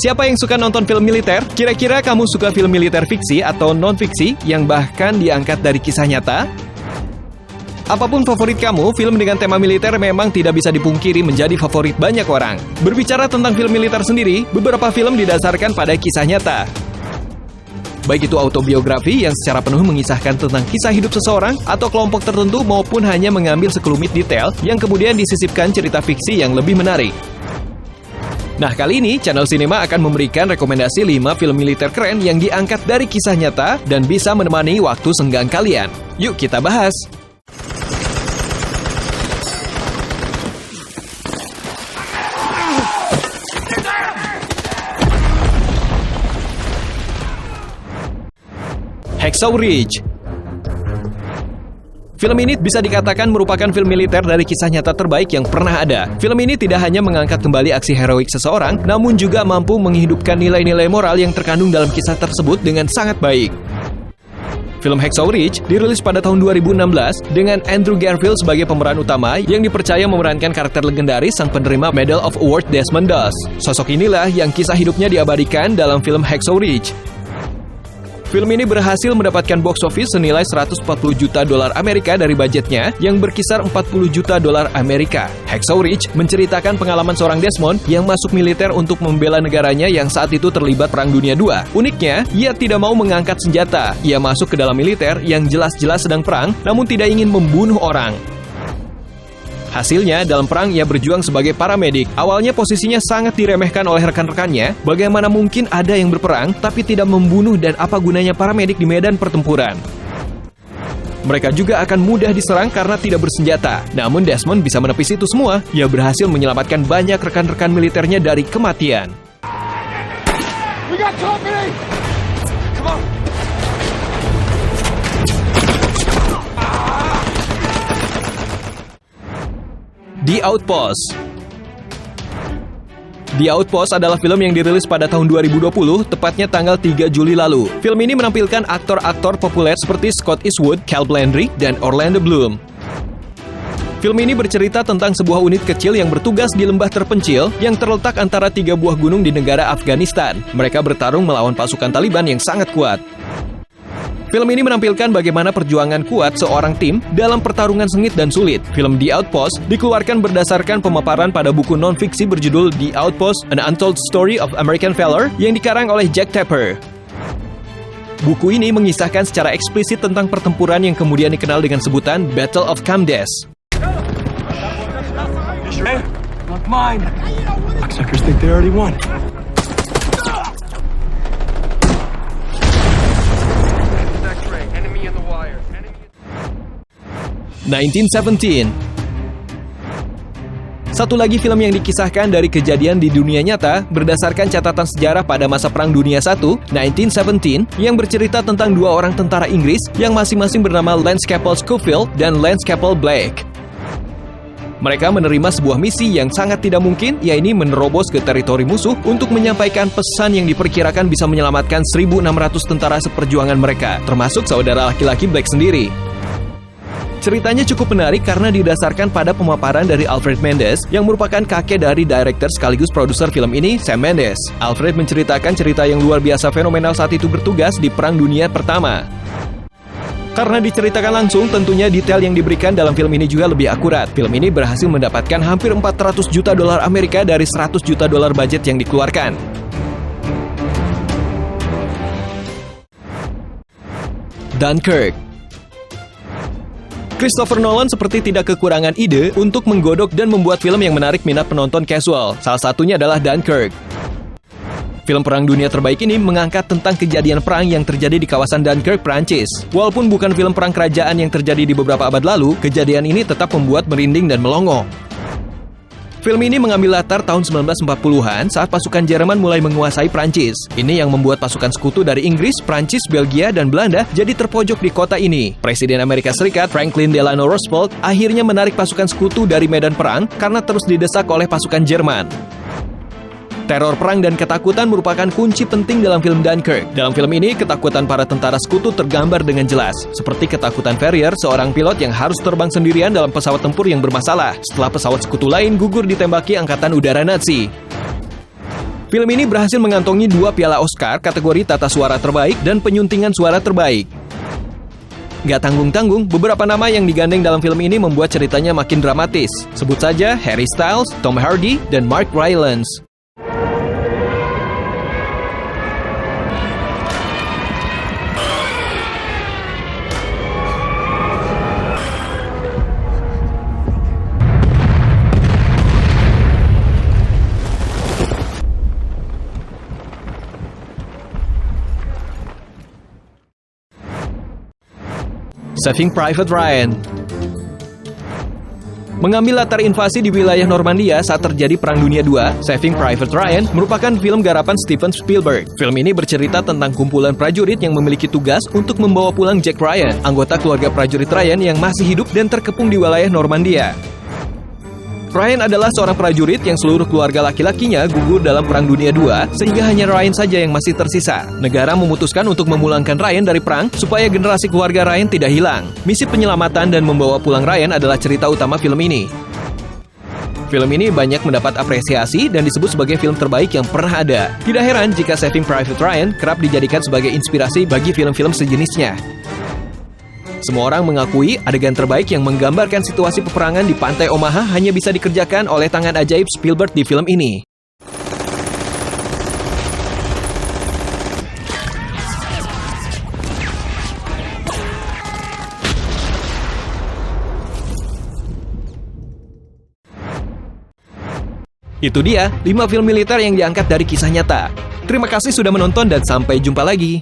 Siapa yang suka nonton film militer? Kira-kira kamu suka film militer fiksi atau non-fiksi yang bahkan diangkat dari kisah nyata? Apapun favorit kamu, film dengan tema militer memang tidak bisa dipungkiri menjadi favorit banyak orang. Berbicara tentang film militer sendiri, beberapa film didasarkan pada kisah nyata. Baik itu autobiografi yang secara penuh mengisahkan tentang kisah hidup seseorang atau kelompok tertentu maupun hanya mengambil sekelumit detail yang kemudian disisipkan cerita fiksi yang lebih menarik. Nah, kali ini Channel Cinema akan memberikan rekomendasi 5 film militer keren yang diangkat dari kisah nyata dan bisa menemani waktu senggang kalian. Yuk kita bahas! Hacksaw Ridge. Film ini bisa dikatakan merupakan film militer dari kisah nyata terbaik yang pernah ada. Film ini tidak hanya mengangkat kembali aksi heroik seseorang, namun juga mampu menghidupkan nilai-nilai moral yang terkandung dalam kisah tersebut dengan sangat baik. Film Hacksaw Ridge dirilis pada tahun 2016 dengan Andrew Garfield sebagai pemeran utama yang dipercaya memerankan karakter legendaris sang penerima Medal of Award Desmond Doss. Sosok inilah yang kisah hidupnya diabadikan dalam film Hacksaw Ridge. Film ini berhasil mendapatkan box office senilai 140 juta dolar Amerika dari budgetnya yang berkisar 40 juta dolar Amerika. Hacksaw Ridge menceritakan pengalaman seorang Desmond yang masuk militer untuk membela negaranya yang saat itu terlibat Perang Dunia II. Uniknya, ia tidak mau mengangkat senjata. Ia masuk ke dalam militer yang jelas-jelas sedang perang, namun tidak ingin membunuh orang. Hasilnya, dalam perang ia berjuang sebagai paramedik. Awalnya posisinya sangat diremehkan oleh rekan-rekannya. Bagaimana mungkin ada yang berperang, tapi tidak membunuh dan apa gunanya paramedik di medan pertempuran? Mereka juga akan mudah diserang karena tidak bersenjata. Namun Desmond bisa menepis itu semua. Ia berhasil menyelamatkan banyak rekan-rekan militernya dari kematian. We got company! Come on! The Outpost. The Outpost adalah film yang dirilis pada tahun 2020, tepatnya tanggal 3 Juli lalu. Film ini menampilkan aktor-aktor populer seperti Scott Eastwood, Cal Blandry, dan Orlando Bloom. Film ini bercerita tentang sebuah unit kecil yang bertugas di lembah terpencil yang terletak antara 3 buah gunung di negara Afghanistan. Mereka bertarung melawan pasukan Taliban yang sangat kuat. Film ini menampilkan bagaimana perjuangan kuat seorang tim dalam pertarungan sengit dan sulit. Film The Outpost dikeluarkan berdasarkan pemaparan pada buku non-fiksi berjudul The Outpost, An Untold Story of American Valor yang dikarang oleh Jack Tapper. Buku ini mengisahkan secara eksplisit tentang pertempuran yang kemudian dikenal dengan sebutan Battle of Camdes. Not mine. Suckers think they already won. 1917. Satu lagi film yang dikisahkan dari kejadian di dunia nyata berdasarkan catatan sejarah pada masa Perang Dunia I, 1917, yang bercerita tentang 2 orang tentara Inggris yang masing-masing bernama Lance Capel Schofield dan Lance Capel Blake. Mereka menerima sebuah misi yang sangat tidak mungkin, yaitu menerobos ke teritori musuh untuk menyampaikan pesan yang diperkirakan bisa menyelamatkan 1.600 tentara seperjuangan mereka, termasuk saudara laki-laki Blake sendiri. Ceritanya cukup menarik karena didasarkan pada pemaparan dari Alfred Mendes yang merupakan kakek dari direktur sekaligus produser film ini, Sam Mendes. Alfred menceritakan cerita yang luar biasa fenomenal saat itu bertugas di Perang Dunia Pertama. Karena diceritakan langsung, tentunya detail yang diberikan dalam film ini juga lebih akurat. Film ini berhasil mendapatkan hampir 400 juta dolar Amerika dari 100 juta dolar budget yang dikeluarkan. Dunkirk. Christopher Nolan seperti tidak kekurangan ide untuk menggodok dan membuat film yang menarik minat penonton casual. Salah satunya adalah Dunkirk. Film perang dunia terbaik ini mengangkat tentang kejadian perang yang terjadi di kawasan Dunkirk, Prancis. Walaupun bukan film perang kerajaan yang terjadi di beberapa abad lalu, kejadian ini tetap membuat merinding dan melongo. Film ini mengambil latar tahun 1940-an saat pasukan Jerman mulai menguasai Prancis. Ini yang membuat pasukan sekutu dari Inggris, Prancis, Belgia, dan Belanda jadi terpojok di kota ini. Presiden Amerika Serikat Franklin Delano Roosevelt akhirnya menarik pasukan sekutu dari medan perang karena terus didesak oleh pasukan Jerman. Teror perang dan ketakutan merupakan kunci penting dalam film Dunkirk. Dalam film ini, ketakutan para tentara sekutu tergambar dengan jelas, seperti ketakutan Ferrier, seorang pilot yang harus terbang sendirian dalam pesawat tempur yang bermasalah setelah pesawat sekutu lain gugur ditembaki angkatan udara Nazi. Film ini berhasil mengantongi 2 piala Oscar kategori tata suara terbaik dan penyuntingan suara terbaik. Gak tanggung-tanggung, beberapa nama yang digandeng dalam film ini membuat ceritanya makin dramatis. Sebut saja Harry Styles, Tom Hardy, dan Mark Rylance. Saving Private Ryan. Mengambil latar invasi di wilayah Normandia saat terjadi Perang Dunia II, Saving Private Ryan merupakan film garapan Steven Spielberg. Film ini bercerita tentang kumpulan prajurit yang memiliki tugas untuk membawa pulang Jack Ryan, anggota keluarga prajurit Ryan yang masih hidup dan terkepung di wilayah Normandia. Ryan adalah seorang prajurit yang seluruh keluarga laki-lakinya gugur dalam Perang Dunia II, sehingga hanya Ryan saja yang masih tersisa. Negara memutuskan untuk memulangkan Ryan dari perang supaya generasi keluarga Ryan tidak hilang. Misi penyelamatan dan membawa pulang Ryan adalah cerita utama film ini. Film ini banyak mendapat apresiasi dan disebut sebagai film terbaik yang pernah ada. Tidak heran jika Saving Private Ryan kerap dijadikan sebagai inspirasi bagi film-film sejenisnya. Semua orang mengakui adegan terbaik yang menggambarkan situasi peperangan di pantai Omaha hanya bisa dikerjakan oleh tangan ajaib Spielberg di film ini. Itu dia 5 film militer yang diangkat dari kisah nyata. Terima kasih sudah menonton dan sampai jumpa lagi.